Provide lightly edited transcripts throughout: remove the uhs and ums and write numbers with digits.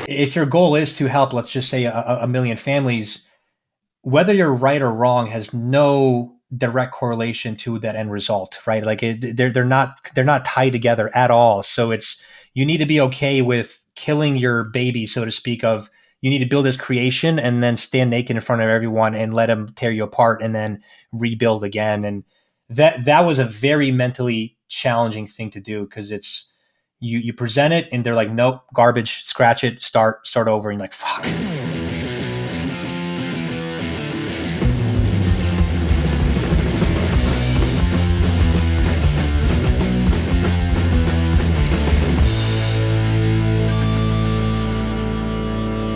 If your goal is to help, let's just say a million families, whether you're right or wrong has no direct correlation to that end result, right? Like they're not tied together at all. So you need to be okay with killing your baby, so to speak. Of you need to build his creation and then stand naked in front of everyone and let him tear you apart and then rebuild again. And that was a very mentally challenging thing to do because you present it and they're like, nope, garbage, scratch it, start over, and you're like, fuck.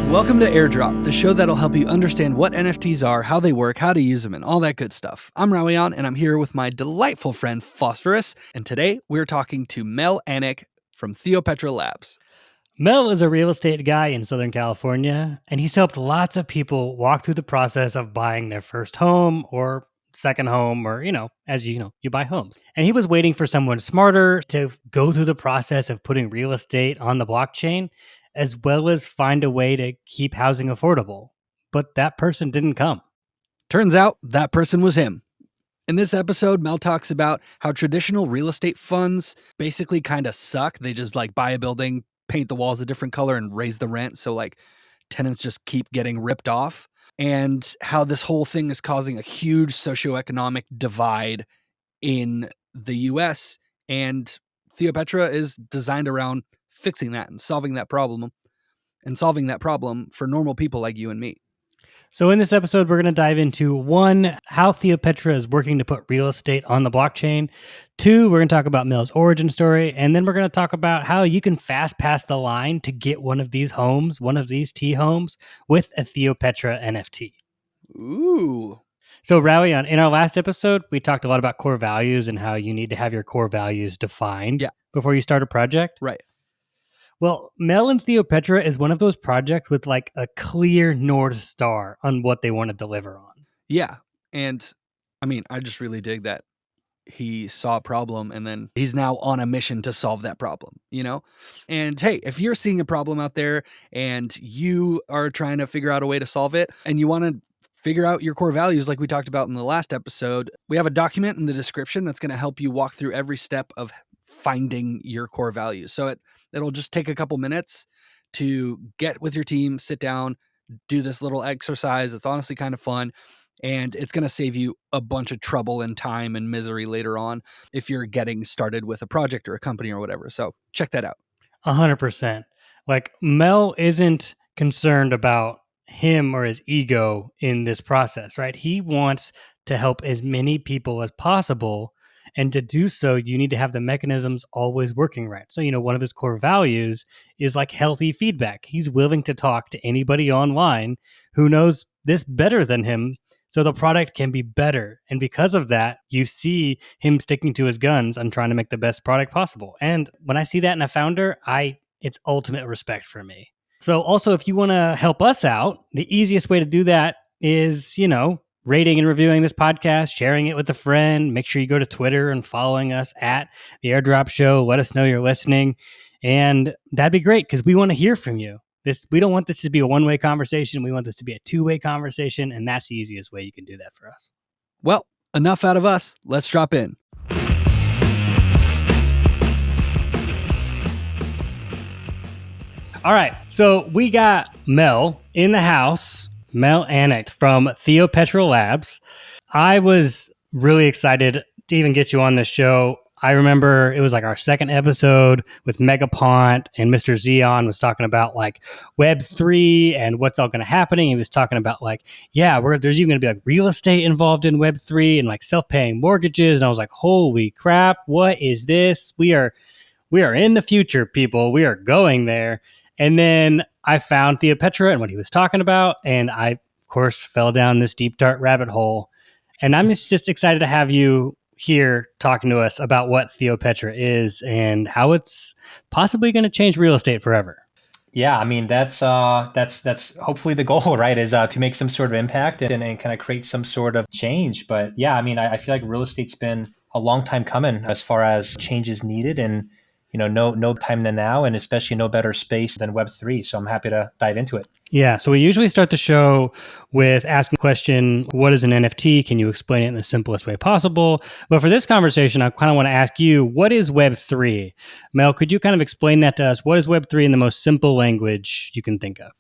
Welcome to Airdrop, the show that'll help you understand what NFTs are, how they work, how to use them, and all that good stuff. I'm Rawian, and I'm here with my delightful friend Phosphorus, and today we're talking to Mel Anic from Theopetra Laps. Mel is a real estate guy in Southern California, and he's helped lots of people walk through the process of buying their first home or second home, or, as you buy homes. And he was waiting for someone smarter to go through the process of putting real estate on the blockchain, as well as find a way to keep housing affordable. But that person didn't come. Turns out that person was him. In this episode, Mel talks about how traditional real estate funds basically kind of suck. They just buy a building, paint the walls a different color, and raise the rent. So tenants just keep getting ripped off. And how this whole thing is causing a huge socioeconomic divide in the US. And Theopetra is designed around fixing that and solving that problem for normal people like you and me. So in this episode, we're going to dive into 1, how Theopetra is working to put real estate on the blockchain. 2, we're going to talk about Mel's origin story. And then we're going to talk about how you can fast pass the line to get one of these homes, one of these T homes, with a Theopetra NFT. Ooh. So Rawian, in our last episode, we talked a lot about core values and how you need to have your core values defined before you start a project. Right. Well, Mel and Theopetra is one of those projects with a clear North Star on what they want to deliver on. Yeah. And I just really dig that he saw a problem and then he's now on a mission to solve that problem, And hey, if you're seeing a problem out there and you are trying to figure out a way to solve it and you want to figure out your core values like we talked about in the last episode, we have a document in the description that's going to help you walk through every step of finding your core values. So it'll just take a couple minutes to get with your team, sit down, do this little exercise. It's honestly kind of fun. And it's going to save you a bunch of trouble and time and misery later on if you're getting started with a project or a company or whatever. So check that out. 100%. Mel isn't concerned about him or his ego in this process, right? He wants to help as many people as possible. And to do so, you need to have the mechanisms always working right. So, one of his core values is healthy feedback. He's willing to talk to anybody online who knows this better than him, so the product can be better. And because of that, you see him sticking to his guns on trying to make the best product possible. And when I see that in a founder, it's ultimate respect for me. So also, if you want to help us out, the easiest way to do that is, rating and reviewing this podcast, sharing it with a friend. Make sure you go to Twitter and following us at The Airdrop Show. Let us know you're listening. And that'd be great because we want to hear from you. We don't want this to be a one-way conversation. We want this to be a two-way conversation. And that's the easiest way you can do that for us. Well, enough out of us. Let's drop in. All right. So we got Mel in the house. Mel Anic from Theopetra Labs. I was really excited to even get you on this show. I remember it was our second episode with Megapont, and Mr. Xeon was talking about Web3 and what's all going to happen. He was talking about there's even going to be real estate involved in Web3 and self-paying mortgages. And I was like, holy crap, what is this? We are in the future, people. We are going there. And then I found Theopetra and what he was talking about, and I, of course, fell down this deep, dark rabbit hole. And I'm just excited to have you here talking to us about what Theopetra is and how it's possibly going to change real estate forever. Yeah, that's hopefully the goal, right? Is to make some sort of impact and kind of create some sort of change. But yeah, I feel like real estate's been a long time coming as far as changes needed, and no time than now, and especially no better space than Web3. So I'm happy to dive into it. Yeah. So we usually start the show with asking the question, what is an NFT? Can you explain it in the simplest way possible? But for this conversation, I kind of want to ask you, what is Web3? Mel, could you kind of explain that to us? What is Web3 in the most simple language you can think of?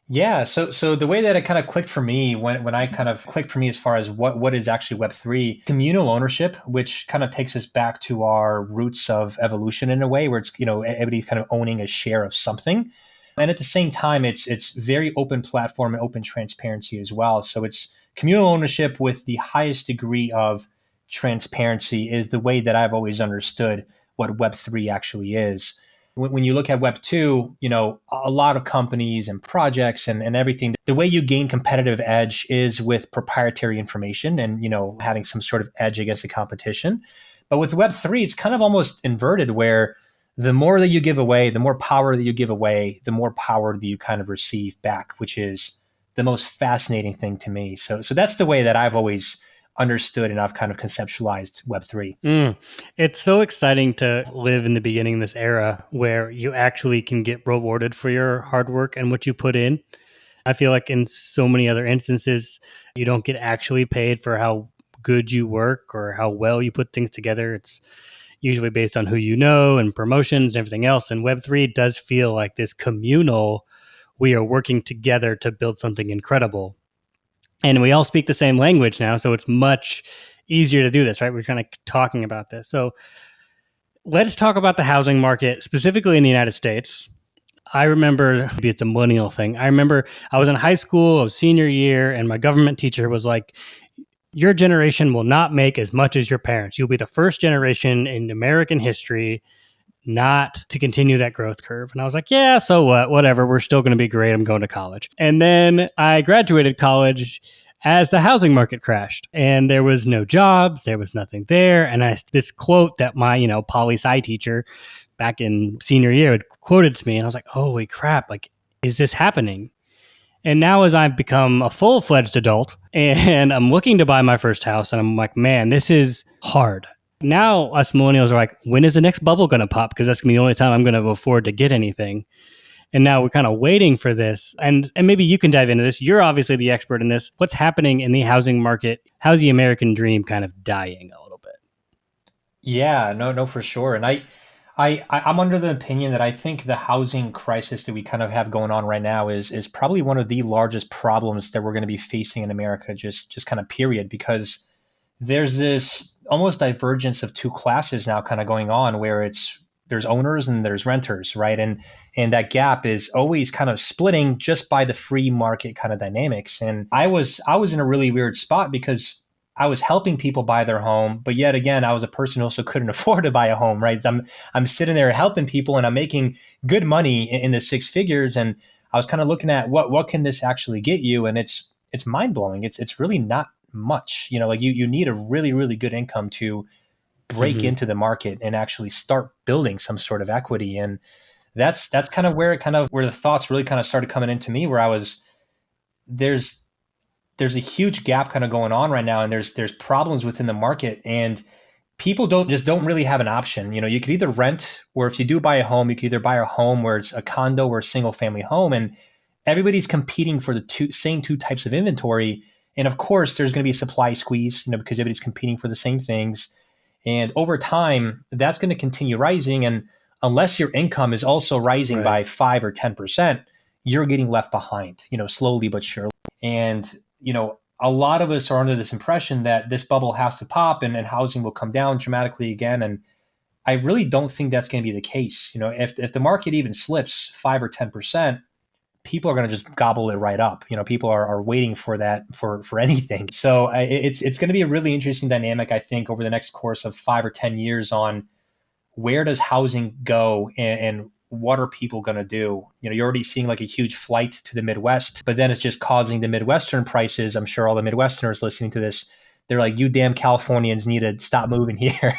Yeah, so the way that it kind of clicked for me when I kind of clicked for me as far as what is actually Web3, communal ownership, which kind of takes us back to our roots of evolution in a way, where it's everybody's kind of owning a share of something, and at the same time it's very open platform and open transparency as well. So it's communal ownership with the highest degree of transparency is the way that I've always understood what Web3 actually is. When you look at Web 2, a lot of companies and projects and everything, the way you gain competitive edge is with proprietary information and, having some sort of edge against the competition. But with Web 3, it's kind of almost inverted where the more that you give away, the more power that you give away, the more power that you kind of receive back, which is the most fascinating thing to me. So that's the way that I've always understood and I've kind of conceptualized Web3. It's so exciting to live in the beginning of this era where you actually can get rewarded for your hard work and what you put in. I feel like in so many other instances, you don't get actually paid for how good you work or how well you put things together. It's usually based on who you know and promotions and everything else. And Web3 does feel like this communal, we are working together to build something incredible. And we all speak the same language now, so it's much easier to do this, right? We're kind of talking about this. So let's talk about the housing market, specifically in the United States. I remember, maybe it's a millennial thing. I remember I was in high school, I was senior year, and my government teacher was like, your generation will not make as much as your parents. You'll be the first generation in American history not to continue that growth curve. And I was like, yeah, so what? Whatever. We're still going to be great. I'm going to college. And then I graduated college as the housing market crashed and there was no jobs. There was nothing there. And this quote that my, poli-sci teacher back in senior year had quoted to me. And I was like, holy crap. Like, is this happening? And now as I've become a full-fledged adult and I'm looking to buy my first house and I'm like, man, this is hard. Now us millennials are like, when is the next bubble going to pop? Because that's going to be the only time I'm going to afford to get anything. And now we're kind of waiting for this. And maybe you can dive into this. You're obviously the expert in this. What's happening in the housing market? How's the American dream kind of dying a little bit? Yeah, no, for sure. And I'm under the opinion that I think the housing crisis that we kind of have going on right now is probably one of the largest problems that we're going to be facing in America, just kind of period, because there's this almost divergence of two classes now kind of going on where there's owners and there's renters, right? And that gap is always kind of splitting just by the free market kind of dynamics. And I was in a really weird spot because I was helping people buy their home, but yet again, I was a person who also couldn't afford to buy a home, right? I'm sitting there helping people and I'm making good money in the six figures. And I was kind of looking at what can this actually get you? And it's mind blowing. It's really not much, like you need a really, really good income to break into the market and actually start building some sort of equity. And that's kind of where the thoughts really kind of started coming into me, where there's a huge gap kind of going on right now. And there's problems within the market and people don't really have an option. You could either rent, or if you do buy a home, you could either buy a home where it's a condo or a single family home. And everybody's competing for the same two types of inventory. And of course, there's going to be a supply squeeze, because everybody's competing for the same things. And over time, that's going to continue rising. And unless your income is also rising by 5 or 10%, you're getting left behind, slowly but surely. And, a lot of us are under this impression that this bubble has to pop and housing will come down dramatically again. And I really don't think that's going to be the case. If the market even slips 5 or 10%, people are going to just gobble it right up. People are waiting for that for anything. So it's going to be a really interesting dynamic, I think, over the next course of 5 or 10 years on where does housing go and what are people going to do? You're already seeing like a huge flight to the Midwest, but then it's just causing the Midwestern prices. I'm sure all the Midwesterners listening to this, they're like, you damn Californians need to stop moving here,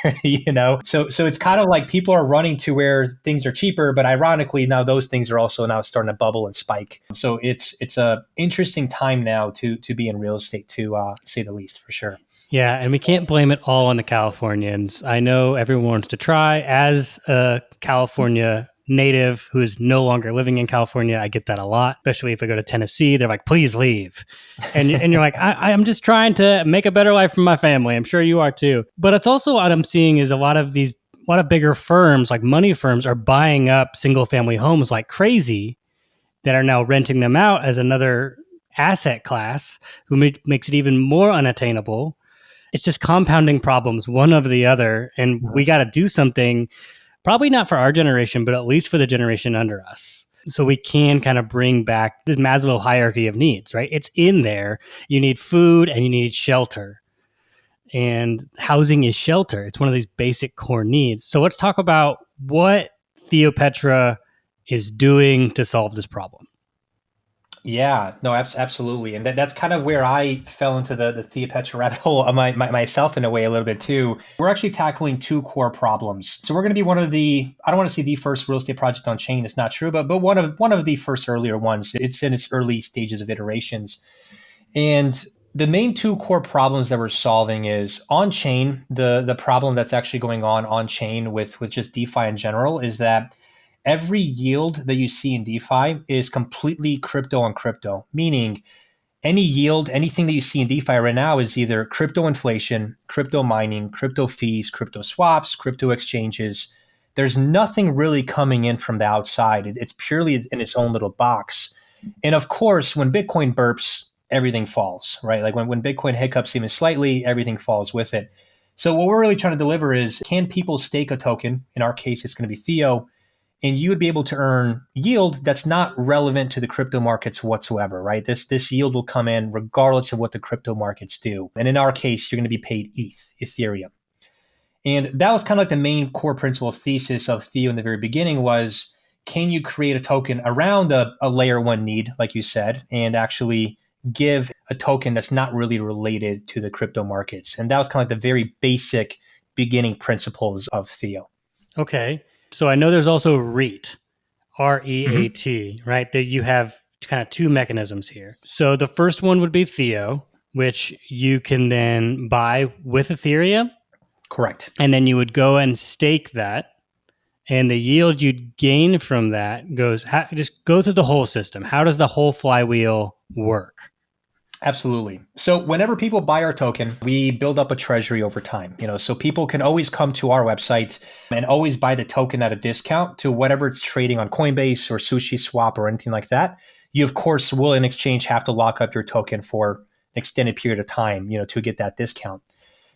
So it's kind of like people are running to where things are cheaper, but ironically now those things are also now starting to bubble and spike. So it's a interesting time now to be in real estate, to say the least, for sure. Yeah, and we can't blame it all on the Californians. I know everyone wants to try. As a California native who is no longer living in California, I get that a lot, especially if I go to Tennessee. They're like, please leave. And you're like, I'm just trying to make a better life for my family. I'm sure you are too. But it's also what I'm seeing is a lot of bigger firms, like money firms, are buying up single family homes like crazy that are now renting them out as another asset class, who makes it even more unattainable. It's just compounding problems, one of the other. And we got to do something, probably not for our generation, but at least for the generation under us. So we can kind of bring back this Maslow hierarchy of needs, right? It's in there. You need food and you need shelter. And housing is shelter. It's one of these basic core needs. So let's talk about what Theopetra is doing to solve this problem. Yeah, no, absolutely. And that's kind of where I fell into the Theopetra rabbit hole of myself in a way a little bit too. We're actually tackling two core problems. So we're going to be one of I don't want to say the first real estate project on chain. It's not true, but one of the first earlier ones. It's in its early stages of iterations. And the main two core problems that we're solving is on chain. The problem that's actually going on chain with just DeFi in general is that every yield that you see in DeFi is completely crypto on crypto, meaning any yield, anything that you see in DeFi right now is either crypto inflation, crypto mining, crypto fees, crypto swaps, crypto exchanges. There's nothing really coming in from the outside. It's purely in its own little box. And of course, when Bitcoin burps, everything falls, right? Like when Bitcoin hiccups even slightly, everything falls with it. So what we're really trying to deliver is, can people stake a token? In our case, it's going to be Theo, and you would be able to earn yield that's not relevant to the crypto markets whatsoever, right? This yield will come in regardless of what the crypto markets do. And in our case, you're going to be paid Ethereum. And that was kind of like the main core principle thesis of Theo in the very beginning was, can you create a token around a layer one need, like you said, and actually give a token that's not really related to the crypto markets? And that was kind of like the very basic beginning principles of Theo. Okay. So I know there's also REIT, REAT, right? That you have kind of two mechanisms here. So the first one would be Theo, which you can then buy with Ethereum. Correct. And then you would go and stake that. And the yield you'd gain from that just go through the whole system. How does the whole flywheel work? Absolutely. So whenever people buy our token, we build up a treasury over time, so people can always come to our website and always buy the token at a discount to whatever it's trading on Coinbase or Sushi Swap or anything like that. You, of course, will in exchange have to lock up your token for an extended period of time, to get that discount.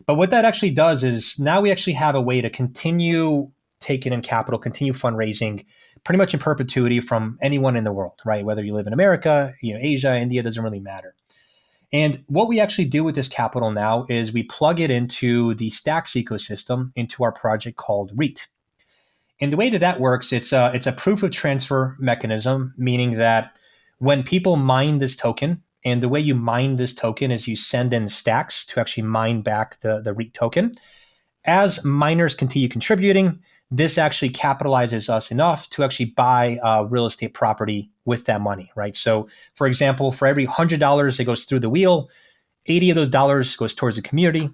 But what that actually does is now we actually have a way to continue taking in capital, continue fundraising pretty much in perpetuity from anyone in the world, right? Whether you live in America, Asia, India, doesn't really matter. And what we actually do with this capital now is we plug it into the Stacks ecosystem, into our project called REIT. And the way that works, it's a proof of transfer mechanism, meaning that when people mine this token, and the way you mine this token is you send in stacks to actually mine back the REIT token. As miners continue contributing, this actually capitalizes us enough to actually buy real estate property with that money, right? So, for example, for every $100 that goes through the wheel, 80 of those dollars goes towards the community.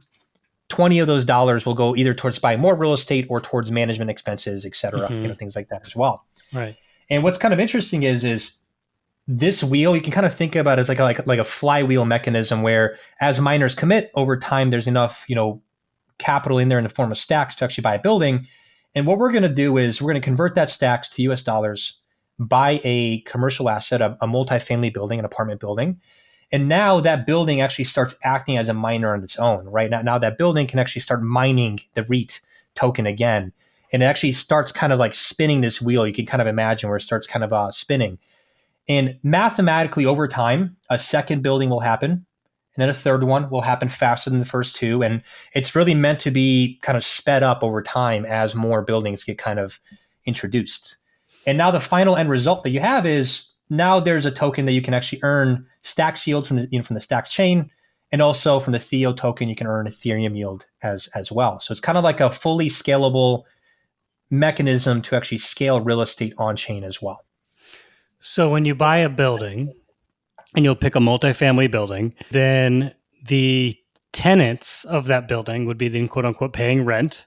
20 of those dollars will go either towards buying more real estate or towards management expenses, et cetera, things like that as well. Right. And what's kind of interesting is this wheel, you can kind of think about it as like a flywheel mechanism where as miners commit over time, there's enough, capital in there in the form of stacks to actually buy a building. And what we're going to do is we're going to convert that stacks to US dollars, buy a commercial asset, a multifamily building, an apartment building. And now that building actually starts acting as a miner on its own, right? Now that building can actually start mining the REIT token again. And it actually starts kind of like spinning this wheel. You can kind of imagine where it starts kind of spinning. And mathematically over time, a second building will happen. And then a third one will happen faster than the first two. And it's really meant to be kind of sped up over time as more buildings get kind of introduced. And now the final end result that you have is now there's a token that you can actually earn stacks yield from the Stacks chain. And also from the Theo token, you can earn Ethereum yield as well. So it's kind of like a fully scalable mechanism to actually scale real estate on chain as well. So when you buy a building and you'll pick a multifamily building, then the tenants of that building would be then quote unquote paying rent.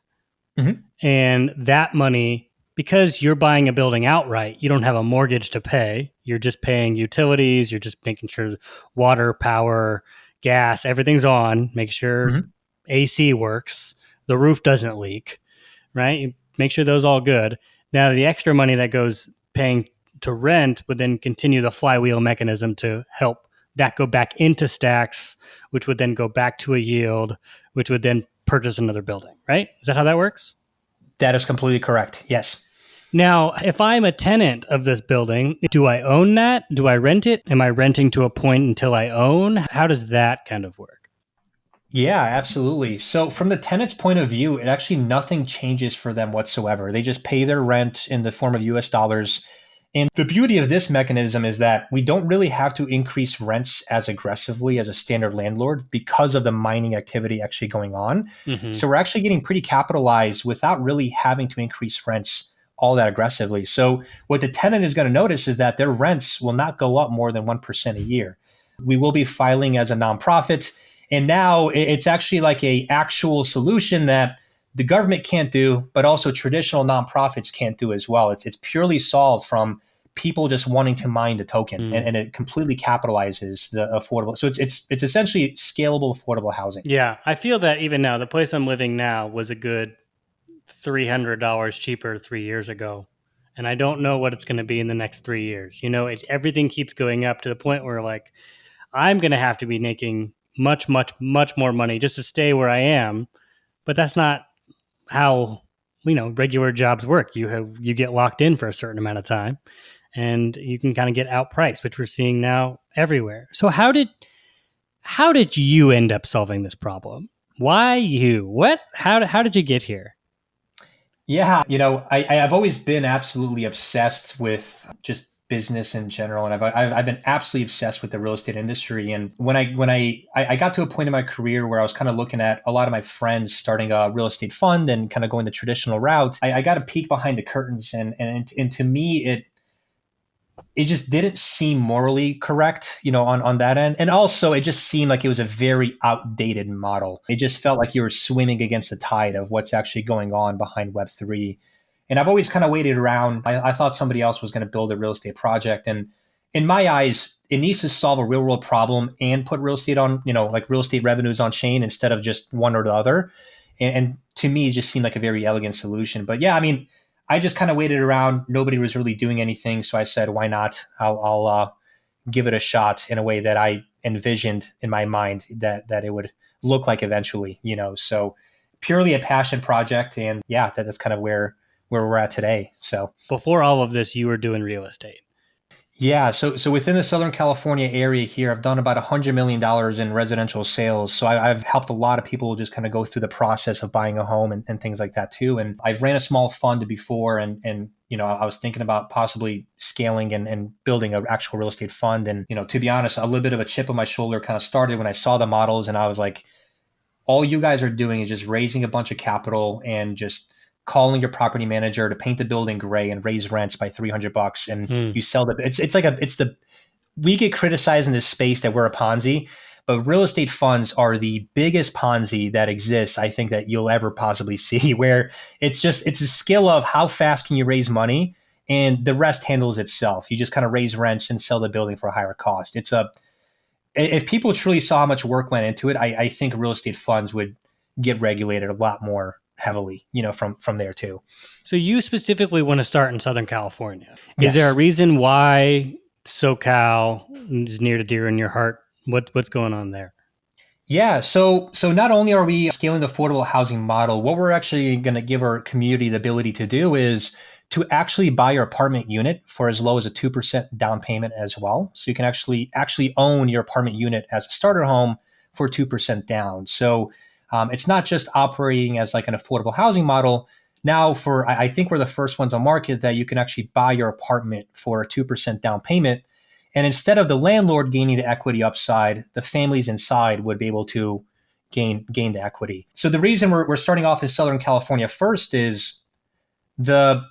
Mhm. And that money, because you're buying a building outright, you don't have a mortgage to pay. You're just paying utilities. You're just making sure water, power, gas, everything's on. Make sure Mhm. AC works. The roof doesn't leak, right? You make sure those all good. Now, the extra money that goes paying to rent would then continue the flywheel mechanism to help that go back into stacks, which would then go back to a yield, which would then purchase another building, right? Is that how that works? That is completely correct. Yes. Now, if I'm a tenant of this building, do I own that? Do I rent it? Am I renting to a point until I own? How does that kind of work? Yeah, absolutely. So from the tenant's point of view, it actually nothing changes for them whatsoever. They just pay their rent in the form of US dollars. And the beauty of this mechanism is that we don't really have to increase rents as aggressively as a standard landlord because of the mining activity actually going on. Mm-hmm. So we're actually getting pretty capitalized without really having to increase rents all that aggressively. So what the tenant is going to notice is that their rents will not go up more than 1% a year. We will be filing as a nonprofit. And now it's actually like a actual solution that the government can't do, but also traditional nonprofits can't do as well. It's purely solved from people just wanting to mine the token, and it completely capitalizes the affordable. So it's essentially scalable affordable housing. Yeah, I feel that even now, the place I'm living now was a good $300 cheaper 3 years ago. And I don't know what it's going to be in the next 3 years. You know, everything keeps going up to the point where, like, I'm going to have to be making much, much, much more money just to stay where I am. But that's not how, regular jobs work. You get locked in for a certain amount of time, and you can kind of get outpriced, which we're seeing now everywhere. So how did you end up solving this problem? Why you? What? How did you get here? Yeah, I've always been absolutely obsessed with just business in general, and I've been absolutely obsessed with the real estate industry. And when I got to a point in my career where I was kind of looking at a lot of my friends starting a real estate fund and kind of going the traditional route, I got a peek behind the curtains, and to me it just didn't seem morally correct, on that end. And also it just seemed like it was a very outdated model. It just felt like you were swimming against the tide of what's actually going on behind Web3. And I've always kind of waited around. I thought somebody else was going to build a real estate project. And in my eyes, it needs to solve a real world problem and put real estate on, like real estate revenues on chain instead of just one or the other. And to me, it just seemed like a very elegant solution. But yeah, I mean, I just kind of waited around. Nobody was really doing anything. So I said, why not? I'll give it a shot in a way that I envisioned in my mind that it would look like eventually, So purely a passion project. And yeah, that's kind of where we're at today. So Before all of this, you were doing real estate. yeah, so within the Southern California area here, I've done about $100 million in residential sales. So I've helped a lot of people just kind of go through the process of buying a home and things like that too. And I've ran a small fund before, and I was thinking about possibly scaling and building an actual real estate fund. And to be honest, a little bit of a chip on my shoulder kind of started when I saw the models, and I was like, all you guys are doing is just raising a bunch of capital and just calling your property manager to paint the building gray and raise rents by $300, and you sell the we get criticized in this space that we're a Ponzi, but real estate funds are the biggest Ponzi that exists, I think, that you'll ever possibly see, where it's a skill of how fast can you raise money, and the rest handles itself. You just kind of raise rents and sell the building for a higher cost. If people truly saw how much work went into it, I think real estate funds would get regulated a lot more heavily, from there too. So you specifically want to start in Southern California. Yes. Is there a reason why SoCal is near to dear in your heart? What's going on there? Yeah, so not only are we scaling the affordable housing model, what we're actually going to give our community the ability to do is to actually buy your apartment unit for as low as a 2% down payment as well. So you can actually own your apartment unit as a starter home for 2% down. So it's not just operating as like an affordable housing model. Now, I think we're the first ones on market that you can actually buy your apartment for a 2% down payment. And instead of the landlord gaining the equity upside, the families inside would be able to gain the equity. So the reason we're starting off in Southern California first is the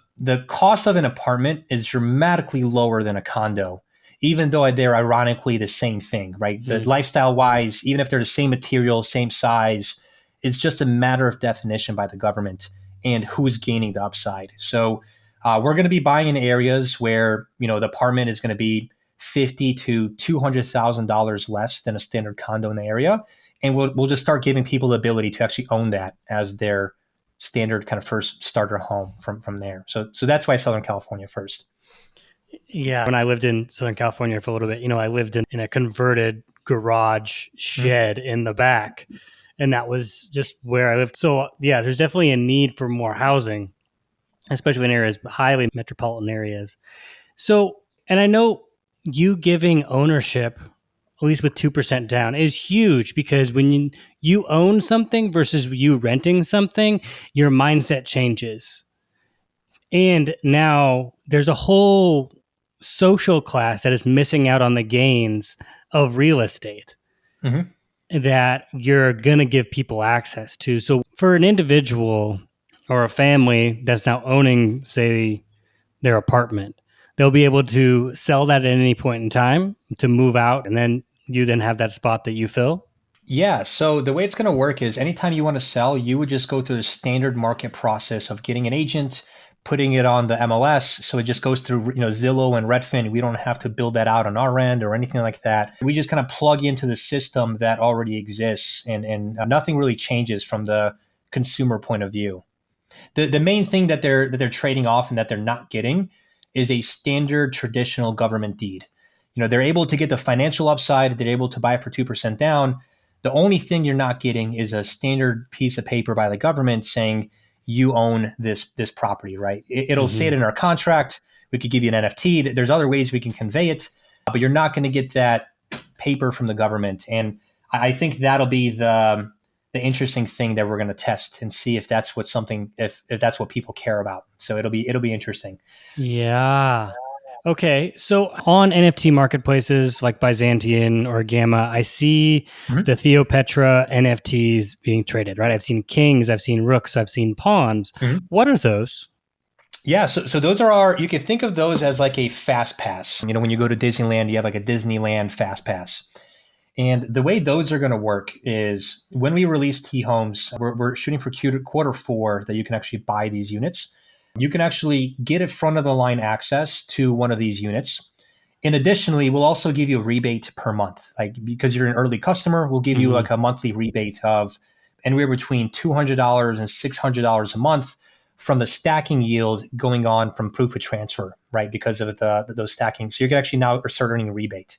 cost of an apartment is dramatically lower than a condo. even though they're ironically the same thing, right? The lifestyle wise, even if they're the same material, same size, it's just a matter of definition by the government and who's gaining the upside. So we're going to be buying in areas where, the apartment is going to be $50,000 to $200,000 less than a standard condo in the area. And we'll just start giving people the ability to actually own that as their standard kind of first starter home from there. So that's why Southern California first. Yeah. When I lived in Southern California for a little bit, I lived in a converted garage shed in the back. And that was just where I lived. So yeah, there's definitely a need for more housing, especially in areas, highly metropolitan areas. So, and I know you giving ownership, at least with 2% down, is huge, because when you own something versus you renting something, your mindset changes. And now there's a whole social class that is missing out on the gains of real estate that you're going to give people access to. So for an individual or a family that's now owning, say, their apartment, they'll be able to sell that at any point in time to move out, and then you then have that spot that you fill. Yeah. So the way it's going to work is anytime you want to sell, you would just go through the standard market process of getting an agent, putting it on the MLS. So it just goes through, Zillow and Redfin. We don't have to build that out on our end or anything like that. We just kind of plug into the system that already exists, and nothing really changes from the consumer point of view. The main thing that they're trading off and that they're not getting is a standard traditional government deed. They're able to get the financial upside. They're able to buy it for 2% down. The only thing you're not getting is a standard piece of paper by the government saying you own this property, right? It'll say it in our contract. We could give you an NFT. There's other ways we can convey it, but you're not going to get that paper from the government. And I think that'll be the interesting thing that we're going to test and see if that's if that's what people care about. So it'll be interesting. Yeah. Okay. So on NFT marketplaces like Byzantium or Gamma, I see the Theopetra NFTs being traded, right? I've seen kings, I've seen rooks, I've seen pawns. What are those? Yeah, so those are you can think of those as like a fast pass. When you go to Disneyland, you have like a Disneyland fast pass. And the way those are going to work is when we release T homes, we're shooting for Q4 that you can actually buy these units. You can actually get it front of the line access to one of these units. And additionally, we'll also give you a rebate per month. Like, because you're an early customer, we'll give you like a monthly rebate of anywhere between $200 and $600 a month from the stacking yield going on from proof of transfer, right? Because of those stacking. So you're actually now start earning a rebate.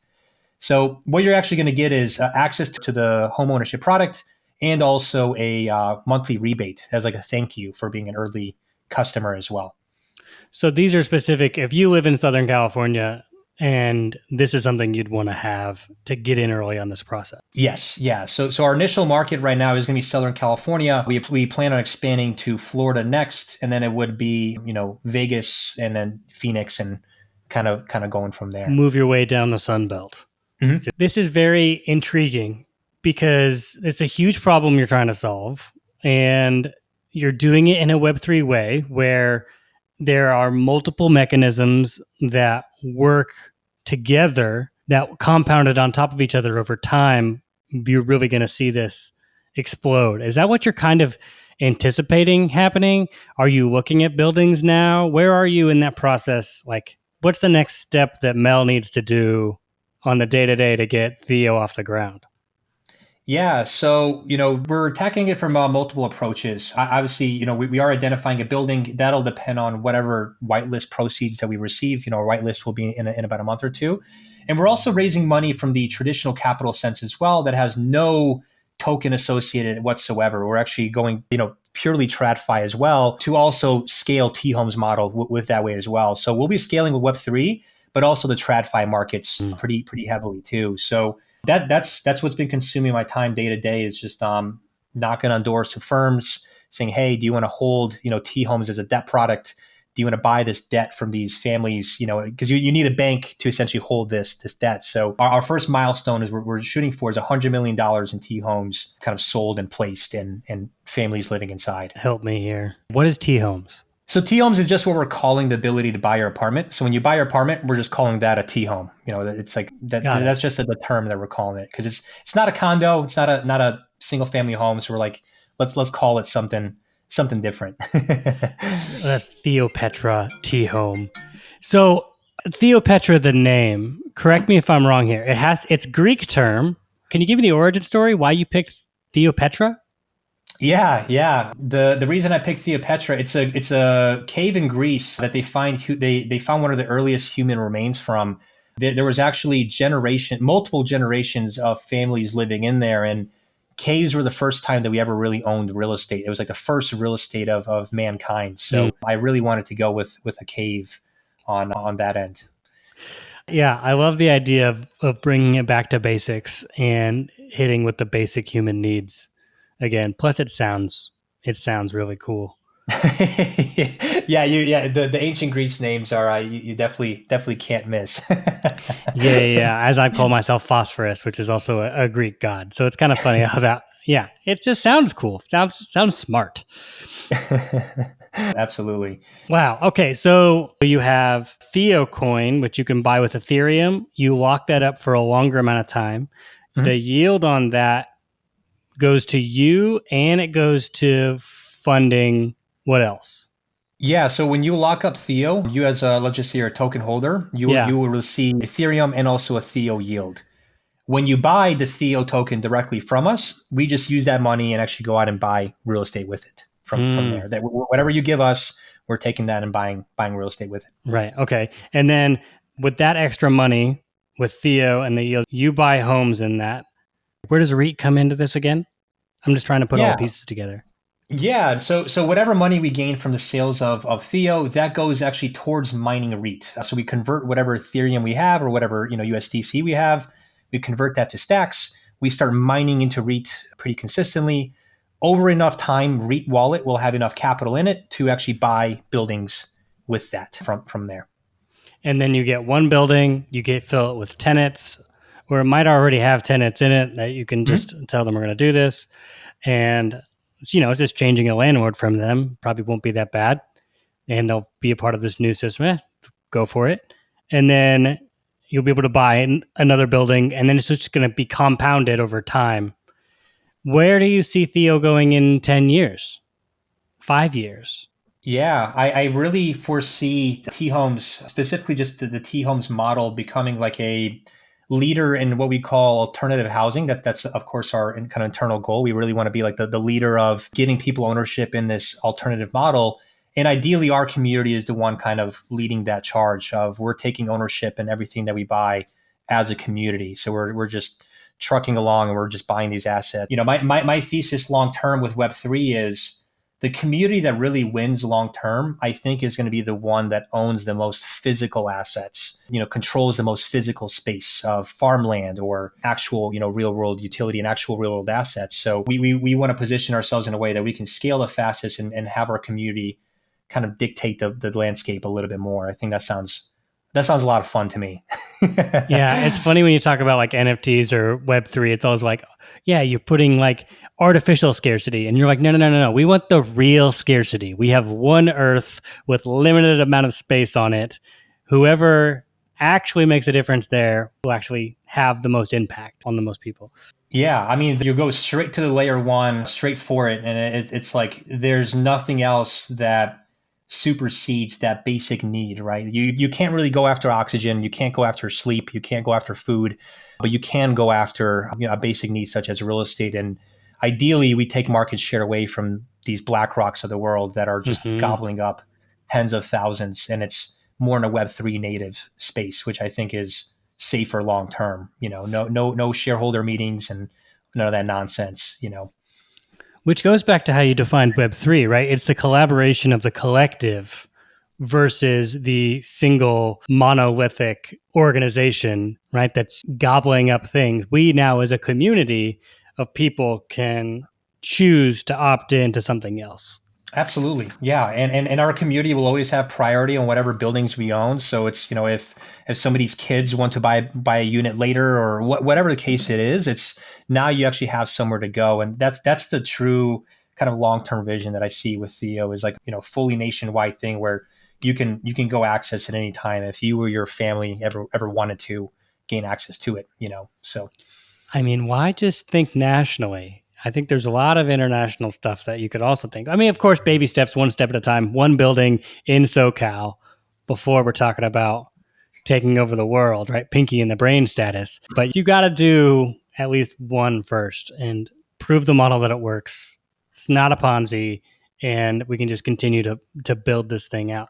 So what you're actually going to get is access to the homeownership product and also a monthly rebate as like a thank you for being an early customer as well. So these are specific. If you live in Southern California and this is something you'd want to have to get in early on this process. Yes. Yeah. So our initial market right now is going to be Southern California. We plan on expanding to Florida next, and then it would be, Vegas and then Phoenix and kind of going from there. Move your way down the Sun Belt. This is very intriguing because it's a huge problem you're trying to solve, and you're doing it in a Web3 way where there are multiple mechanisms that work together that compounded on top of each other over time. You're really going to see this explode. Is that what you're kind of anticipating happening? Are you looking at buildings now? Where are you in that process? Like, what's the next step that Mel needs to do on the day-to-day to get Theo off the ground? Yeah, so we're attacking it from multiple approaches. Obviously, we are identifying a building. That'll depend on whatever whitelist proceeds that we receive. Our whitelist will be in about a month or two, and we're also raising money from the traditional capital sense as well that has no token associated whatsoever. We're actually going, purely TradFi as well to also scale T Homes model with that way as well. So we'll be scaling with Web3, but also the TradFi markets pretty heavily too. So that's what's been consuming my time day to day is just knocking on doors to firms saying, hey, do you want to hold T Homes as a debt product? Do you want to buy this debt from these families? Because you need a bank to essentially hold this debt. So our first milestone is we're shooting for is $100 million in T Homes kind of sold and placed and families living inside. Help me here. What is T Homes? So T homes is just what we're calling the ability to buy your apartment. So when you buy your apartment, we're just calling that a T home. It's like that. Got it. That's just the term that we're calling it, because it's not a condo. It's not a single family home. So we're like, let's call it something different. The Theopetra T home. So Theopetra, the name. Correct me if I'm wrong here. It's Greek term. Can you give me the origin story? Why you picked Theopetra? Yeah. The reason I picked Theopetra, it's a cave in Greece that they found one of the earliest human remains from. There was actually multiple generations of families living in there, and caves were the first time that we ever really owned real estate. It was like the first real estate of mankind. So I really wanted to go with a cave on that end. Yeah, I love the idea of bringing it back to basics and hitting with the basic human needs again. Plus, it sounds really cool. The ancient Greece names are you definitely can't miss. Yeah. As I call myself Phosphorus, which is also a Greek god. So it's kind of funny how that. Yeah, it just sounds cool. Sounds smart. Absolutely. Wow. Okay, so you have Theocoin, which you can buy with Ethereum. You lock that up for a longer amount of time. Mhm. The yield on that goes to you, and it goes to funding. What else? Yeah, so when you lock up Theo, you as let's just say you're a token holder, Yeah. you will receive Ethereum and also a Theo yield. When you buy the Theo token directly from us, we just use that money and actually go out and buy real estate with it from there. That whatever you give us, we're taking that and buying real estate with it. Right. Okay. And then with that extra money, with Theo and the yield, you buy homes in that. Where does REIT come into this again? I'm just trying to put all the Yeah. pieces together. Yeah, so whatever money we gain from the sales of Theo, that goes actually towards mining a REIT. So we convert whatever Ethereum we have or whatever USDC we have, we convert that to stacks. We start mining into REIT pretty consistently. Over enough time, REIT wallet will have enough capital in it to actually buy buildings with that from there. And then you get one building, you fill it with tenants, or it might already have tenants in it that you can just tell them we're going to do this. And it's just changing a landlord from them. Probably won't be that bad. And they'll be a part of this new system. Go for it. And then you'll be able to buy another building, and then it's just going to be compounded over time. Where do you see Theo going in 10 years, 5 years? Yeah, I really foresee T homes, specifically just the T homes model, becoming like a leader in what we call alternative housing. That's of course our kind of internal goal. We really want to be like the leader of giving people ownership in this alternative model. And ideally, our community is the one kind of leading that charge of we're taking ownership in everything that we buy as a community. So we're just trucking along and we're just buying these assets. My thesis long term with Web3 is the community that really wins long term, I think, is going to be the one that owns the most physical assets, controls the most physical space of farmland or actual, real world utility and actual real world assets. So we want to position ourselves in a way that we can scale the fastest and have our community kind of dictate the landscape a little bit more. I think that sounds a lot of fun to me. Yeah, it's funny when you talk about like NFTs or Web3, it's always like, yeah, you're putting like artificial scarcity. And you're like, no. We want the real scarcity. We have one Earth with limited amount of space on it. Whoever actually makes a difference there will actually have the most impact on the most people. Yeah, I mean, you go straight to the layer one, straight for it. And it's like there's nothing else that supersedes that basic need, right? You can't really go after oxygen, you can't go after sleep, you can't go after food, but you can go after a basic need such as real estate. And ideally, we take market share away from these black rocks of the world that are just gobbling up tens of thousands, and it's more in a Web3 native space, which I think is safer long term. No shareholder meetings and none of that nonsense. Which goes back to how you defined Web3, right? It's the collaboration of the collective versus the single monolithic organization, right? That's gobbling up things. We now, as a community of people, can choose to opt into something else. Absolutely. Yeah. And our community will always have priority on whatever buildings we own. So it's, if somebody's kids want to buy a unit later or whatever the case it is, it's now you actually have somewhere to go. And that's the true kind of long-term vision that I see with Theo is like, fully nationwide thing where you can go access at any time if you or your family ever wanted to gain access to it, so. I mean, why just think nationally? I think there's a lot of international stuff that you could also think. I mean, of course, baby steps, one step at a time, one building in SoCal before we're talking about taking over the world, right? Pinky in the brain status. But you got to do at least one first and prove the model that it works. It's not a Ponzi, and we can just continue to build this thing out.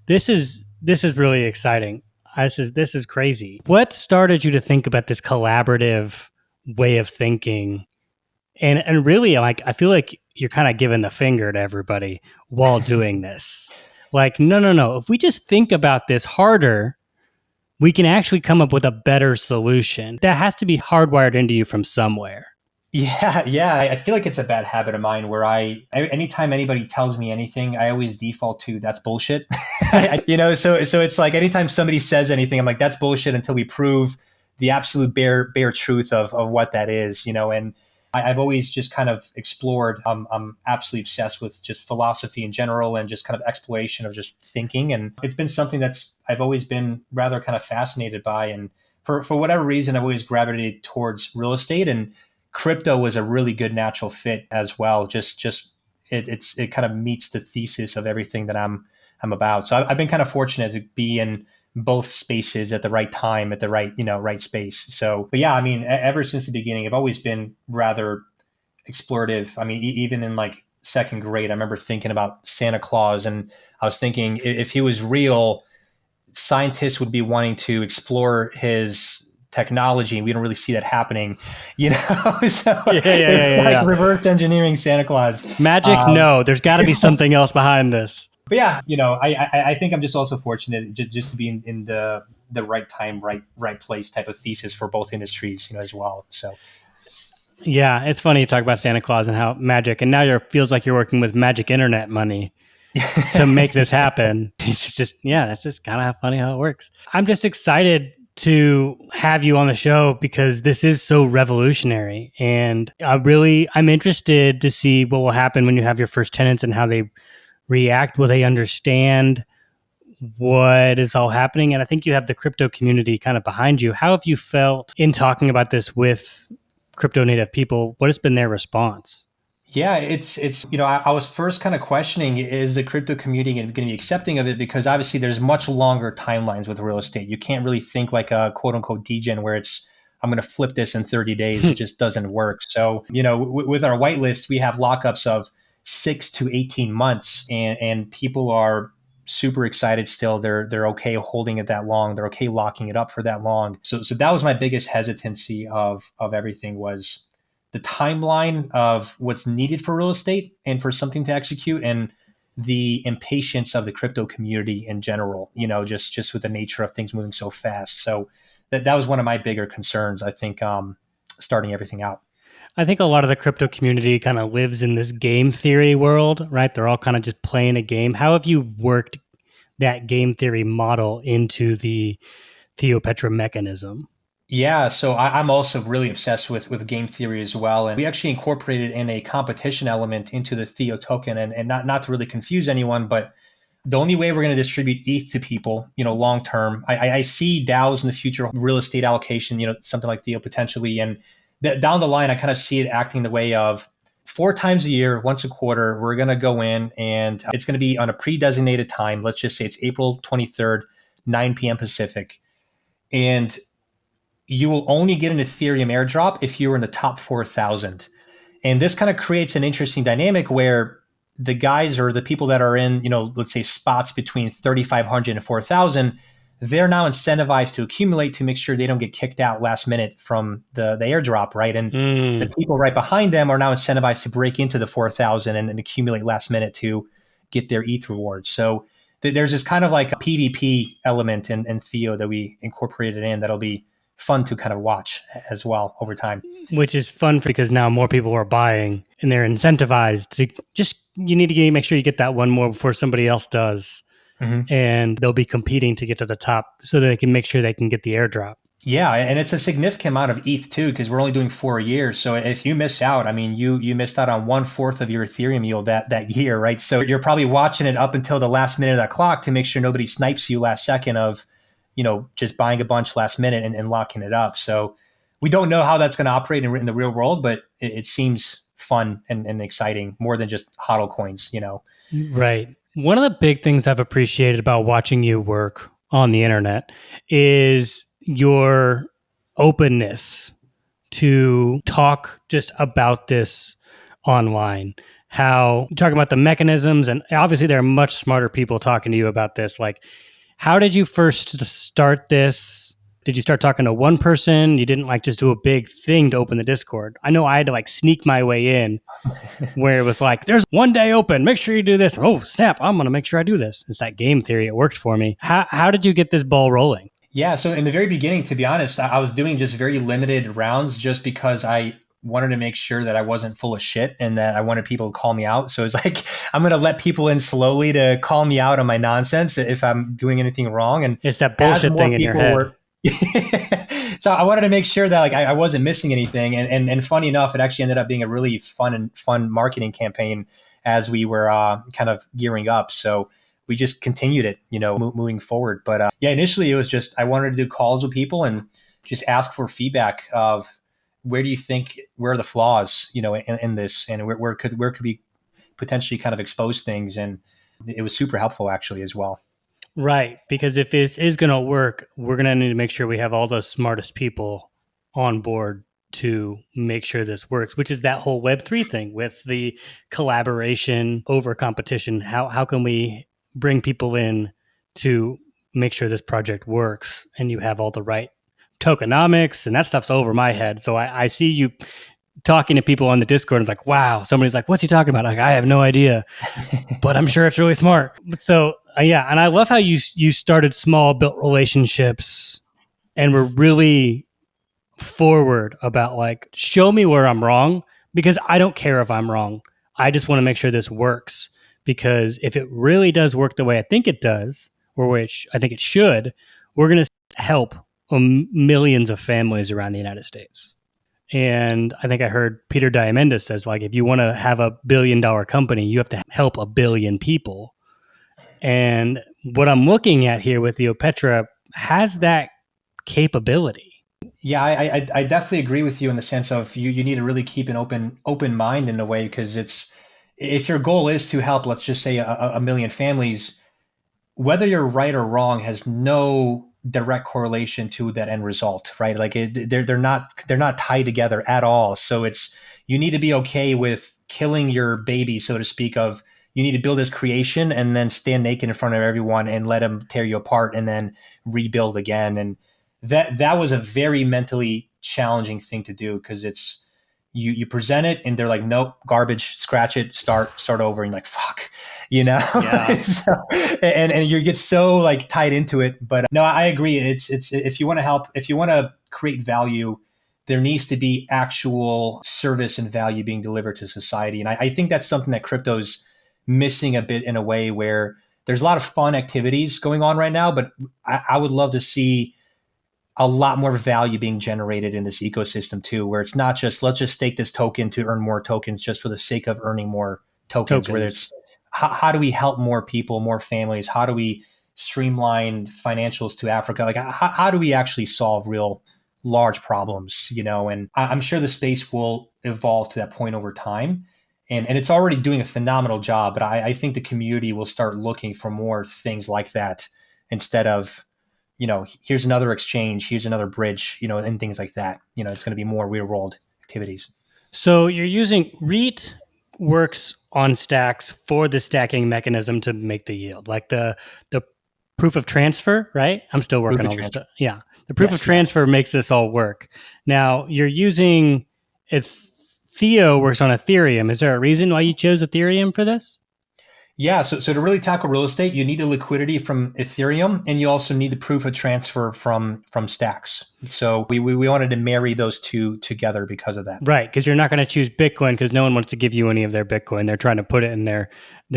This is really exciting. This is crazy. What started you to think about this collaborative way of thinking? And really, like, I feel like you're kind of giving the finger to everybody while doing this. Like, no. If we just think about this harder, we can actually come up with a better solution. That has to be hardwired into you from somewhere. Yeah. I feel like it's a bad habit of mine where anytime anybody tells me anything, I always default to that's bullshit. So it's like anytime somebody says anything, I'm like, that's bullshit until we prove the absolute bare truth of what that is, and I've always just kind of explored. I'm absolutely obsessed with just philosophy in general and just kind of exploration of just thinking. And it's been something I've always been rather kind of fascinated by. And for whatever reason, I've always gravitated towards real estate, and crypto was a really good natural fit as well. It kind of meets the thesis of everything that I'm about. So I've been kind of fortunate to be in both spaces at the right time, at the right space. So, but yeah, I mean, ever since the beginning, I've always been rather explorative. I mean, even in like second grade, I remember thinking about Santa Claus, and I was thinking if he was real, scientists would be wanting to explore his technology, and we don't really see that happening, So Yeah. reverse engineering Santa Claus. Magic? No, there's got to be something else behind this. But yeah, I think I'm just also fortunate just to be in the right time, right place type of thesis for both industries, as well. So. Yeah, it's funny you talk about Santa Claus and how magic, and now feels like you're working with magic internet money to make this happen. It's just, that's just kind of funny how it works. I'm just excited to have you on the show because this is so revolutionary, and I'm interested to see what will happen when you have your first tenants and how they react. Will they understand what is all happening? And I think you have the crypto community kind of behind you. How have you felt in talking about this with crypto native people? What has been their response? Yeah, it's I was first kind of questioning, is the crypto community going to be accepting of it? Because obviously there's much longer timelines with real estate. You can't really think like a quote unquote degen where I'm going to flip this in 30 days. It just doesn't work. So, with our whitelist, we have lockups of 6 to 18 months, and people are super excited still. They're okay holding it that long. They're okay locking it up for that long. So that was my biggest hesitancy of everything, was the timeline of what's needed for real estate and for something to execute, and the impatience of the crypto community in general, just with the nature of things moving so fast. So that was one of my bigger concerns, I think, starting everything out. I think a lot of the crypto community kind of lives in this game theory world, right? They're all kind of just playing a game. How have you worked that game theory model into the Theopetra mechanism? Yeah, so I'm also really obsessed with game theory as well. And we actually incorporated in a competition element into the Theo token, and not to really confuse anyone, but the only way we're going to distribute ETH to people, long term, I see DAOs in the future, real estate allocation, something like Theo potentially. And down the line, I kind of see it acting the way of 4 times a year, once a quarter, we're going to go in, and it's going to be on a pre-designated time. Let's just say it's April 23rd, 9 p.m. Pacific. And you will only get an Ethereum airdrop if you're in the top 4,000. And this kind of creates an interesting dynamic where the guys or the people that are in, let's say spots between 3,500 and 4,000, they're now incentivized to accumulate to make sure they don't get kicked out last minute from the airdrop, right? And the people right behind them are now incentivized to break into the 4,000 and accumulate last minute to get their ETH rewards. So there's this kind of like a PvP element in Theo that we incorporated in that'll be fun to kind of watch as well over time. Which is fun because now more people are buying and they're incentivized to you need to make sure you get that one more before somebody else does. Mm-hmm. And they'll be competing to get to the top so they can make sure they can get the airdrop. Yeah, and it's a significant amount of ETH too, because we're only doing 4 years. So if you miss out, I mean, you missed out on 1/4 of your Ethereum yield that year, right? So you're probably watching it up until the last minute of that clock to make sure nobody snipes you last second of, just buying a bunch last minute and locking it up. So we don't know how that's going to operate in the real world, but it seems fun and exciting more than just HODL coins. Right. One of the big things I've appreciated about watching you work on the internet is your openness to talk just about this online. How you're talking about the mechanisms, and obviously there are much smarter people talking to you about this. Like, how did you first start this? Did you start talking to one person? You didn't just do a big thing to open the Discord. I know I had to sneak my way in where it was like, there's one day open. Make sure you do this. Oh, snap. I'm going to make sure I do this. It's that game theory. It worked for me. How did you get this ball rolling? Yeah, so in the very beginning, to be honest, I was doing just very limited rounds just because I wanted to make sure that I wasn't full of shit and that I wanted people to call me out. So it's like, I'm going to let people in slowly to call me out on my nonsense if I'm doing anything wrong. And it's that bullshit thing in your head. So I wanted to make sure that I wasn't missing anything. And funny enough, it actually ended up being a really fun marketing campaign as we were kind of gearing up. So we just continued it, moving forward. But yeah, initially it was just, I wanted to do calls with people and just ask for feedback of where are the flaws, in this, and where could we potentially kind of expose things. And it was super helpful actually as well. Right. Because if this is going to work, we're going to need to make sure we have all the smartest people on board to make sure this works, which is that whole Web3 thing with the collaboration over competition. How can we bring people in to make sure this project works and you have all the right tokenomics, and that stuff's over my head. So I see you talking to people on the Discord and it's like, wow, somebody's like, what's he talking about? Like, I have no idea, but I'm sure it's really smart. So yeah. And I love how you started small, built relationships, and were really forward about show me where I'm wrong, because I don't care if I'm wrong. I just want to make sure this works, because if it really does work the way I think it does, or which I think it should, we're going to help millions of families around the United States. And I think I heard Peter Diamandis says, if you want to have a $1 billion company, you have to help 1 billion people. And what I'm looking at here with Theopetra has that capability. Yeah, I definitely agree with you in the sense of you need to really keep an open mind in a way, because if your goal is to help, let's just say a million families, whether you're right or wrong has no direct correlation to that end result, right? They're not tied together at all. So you need to be okay with killing your baby, so to speak, of you need to build this creation and then stand naked in front of everyone and let them tear you apart and then rebuild again. And that was a very mentally challenging thing to do, because it's you present it and they're like, nope, garbage, scratch it, start over, and you're like, fuck, Yeah. so, and you get so tied into it. But no, I agree. It's if you want to help, if you want to create value, there needs to be actual service and value being delivered to society. And I think that's something that crypto's missing a bit, in a way where there's a lot of fun activities going on right now, but I would love to see a lot more value being generated in this ecosystem too, where it's not just, let's just stake this token to earn more tokens just for the sake of earning more tokens. Whether it's how do we help more people, more families? How do we streamline financials to Africa? How do we actually solve real large problems, and I'm sure the space will evolve to that point over time. And it's already doing a phenomenal job, but I think the community will start looking for more things like that, instead of, here's another exchange, here's another bridge, and things like that. It's going to be more real world activities. So you're using REIT works on stacks for the stacking mechanism to make the yield, like the proof of transfer, right? I'm still working on this stuff. Yeah. The proof of transfer makes this all work. Now you're using, if Theo works on Ethereum, is there a reason why you chose Ethereum for this? Yeah, so to really tackle real estate, you need a liquidity from Ethereum, and you also need the proof of transfer from stacks. So we wanted to marry those two together because of that. Right, because you're not going to choose Bitcoin because no one wants to give you any of their Bitcoin. They're trying to put it in their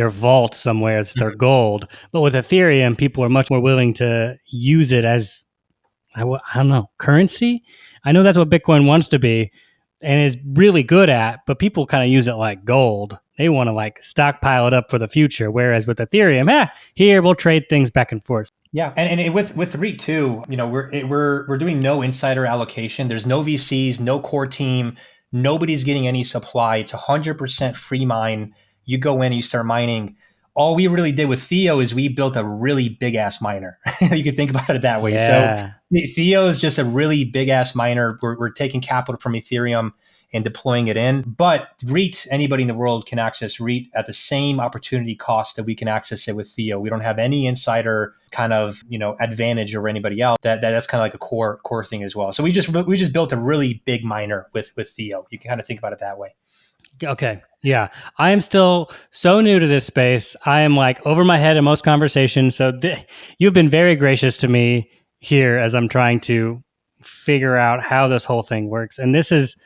vault somewhere. It's their gold. But with Ethereum, people are much more willing to use it as I don't know, currency. I know that's what Bitcoin wants to be and is really good at, but people kind of use it like gold. They want to like stockpile it up for the future. Whereas with Ethereum, here we'll trade things back and forth. Yeah, and with REIT too, we're doing no insider allocation. There's no VCs, no core team. Nobody's getting any supply. It's 100% free mine. You go in, you start mining. All we really did with Theo is we built a really big ass miner. You could think about it that way. Yeah. So Theo is just a really big ass miner. We're taking capital from Ethereum and deploying it in. But REIT, anybody in the world can access REIT at the same opportunity cost that we can access it with Theo. We don't have any insider kind of advantage over anybody else. That's kind of like a core thing as well. So we just built a really big miner with Theo. You can kind of think about it that way. Okay. Yeah. I am still so new to this space. I am like over my head in most conversations. So you've been very gracious to me here as I'm trying to figure out how this whole thing works. And this is,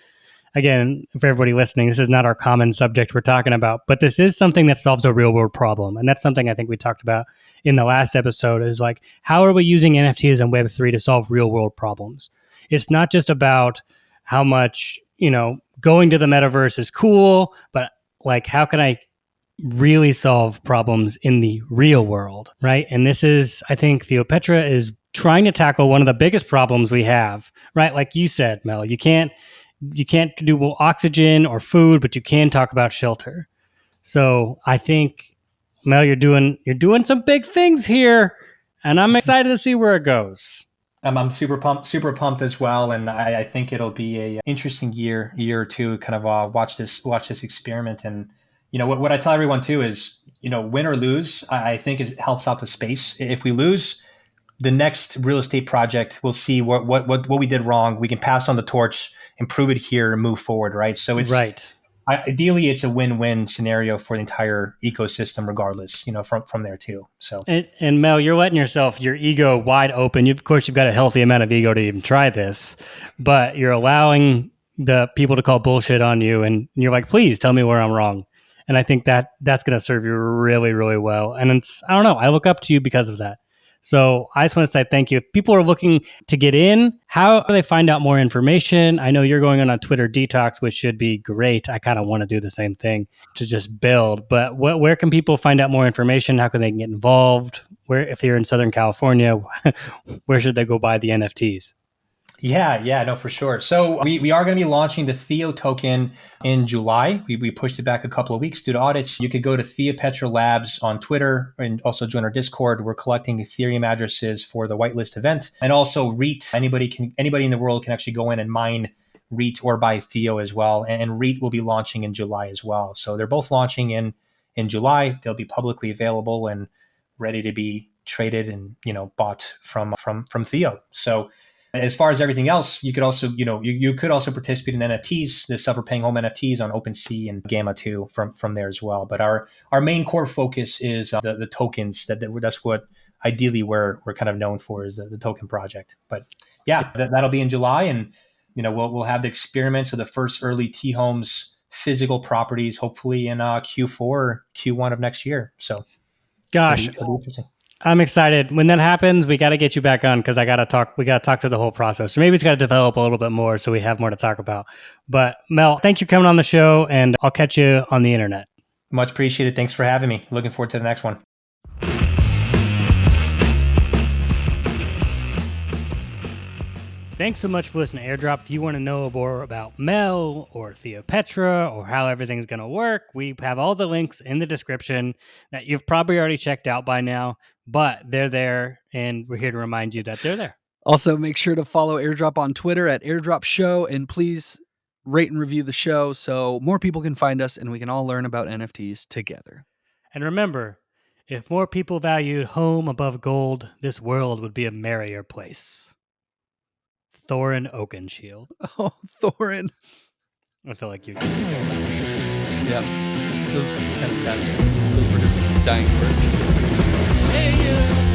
again, for everybody listening, this is not our common subject we're talking about, but this is something that solves a real world problem. And that's something I think we talked about in the last episode is like, how are we using NFTs and Web3 to solve real world problems? It's not just about how much, going to the metaverse is cool, but like, how can I really solve problems in the real world, right? And this is, I think Theopetra is trying to tackle one of the biggest problems we have, right? Like you said, Mel, you can't do oxygen or food, but you can talk about shelter. So I think, Mel, you're doing some big things here, and I'm excited to see where it goes. I'm super pumped as well, and I think it'll be a interesting year or two. Kind of watch this experiment, and what I tell everyone too is win or lose. I think it helps out the space. If we lose, the next real estate project, we'll see what we did wrong. We can pass on the torch, improve it here, and move forward. Right. So it's right. Ideally, it's a win-win scenario for the entire ecosystem, regardless, from there too. So, and Mel, you're letting your ego wide open. Of course, you've got a healthy amount of ego to even try this, but you're allowing the people to call bullshit on you, and you're like, please tell me where I'm wrong. And I think that's going to serve you really, really well. And I don't know, I look up to you because of that. So I just want to say thank you. If people are looking to get in, how do they find out more information? I know you're going on a Twitter detox, which should be great. I kind of want to do the same thing to just build. But where can people find out more information? How can they get involved? Where, if you're in Southern California, where should they go buy the NFTs? Yeah, no, for sure. So we are going to be launching the Theo token in July. We pushed it back a couple of weeks due to audits. You could go to Theopetra Labs on Twitter and also join our Discord. We're collecting Ethereum addresses for the whitelist event, and also REIT. Anybody in the world can actually go in and mine REIT or buy Theo as well. And REIT will be launching in July as well. So they're both launching in July. They'll be publicly available and ready to be traded and bought from Theo. So as far as everything else, you could also, you could also participate in NFTs, the self-repaying home NFTs on OpenSea and Gamma 2 from there as well. But our main core focus is the tokens. That's what ideally we're kind of known for, is the token project. But yeah, that'll be in July, and we'll have the experiments of the first early T Homes physical properties, hopefully in Q4 or Q1 of next year. So, gosh. It'll be interesting. I'm excited. When that happens, we got to get you back on because we got to talk through the whole process. So maybe it's got to develop a little bit more so we have more to talk about. But Mel, thank you for coming on the show, and I'll catch you on the internet. Much appreciated. Thanks for having me. Looking forward to the next one. Thanks so much for listening to Airdrop. If you want to know more about Mel or Theopetra or how everything's going to work, we have all the links in the description that you've probably already checked out by now, but they're there, and we're here to remind you that they're there. Also, make sure to follow Airdrop on Twitter at Airdrop Show, and please rate and review the show so more people can find us and we can all learn about NFTs together. And remember, if more people valued home above gold, this world would be a merrier place. Thorin Oakenshield. Oh, Thorin. I feel like you. Yeah. Those were kind of sad. Those were his dying words. Hey,